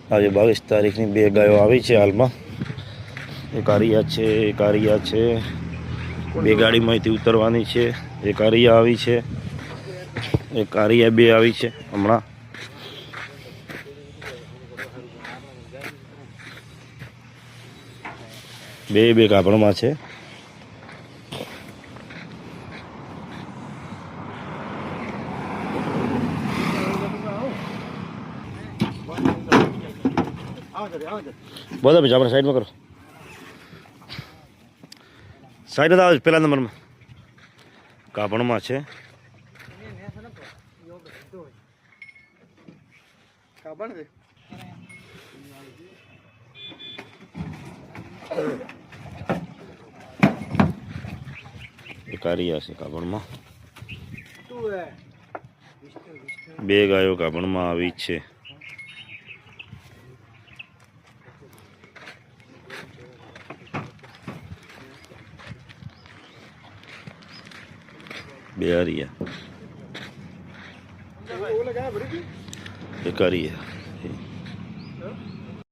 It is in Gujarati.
આજે 22 તારીખની 2 ગાયો આવી છે હાલમાં। એક આરિયા છે, એક આરિયા છે, 2 ગાડીમાંથી ઉતરવાની છે। એક આરિયા આવી છે, એક આરિયા 2 આવી છે હમણાં। બે ગાભણમાં છે। બોલો બીજા આપણે સાઈડમાં કરો, સાઈડ આવે પહેલા નંબરમાં ગાભણમાં છે। એક આરિયા છે ગાભણમાં, 2 ગાયો ગાભણમાં આવી છે। બે આરિયા, એક આરિયા।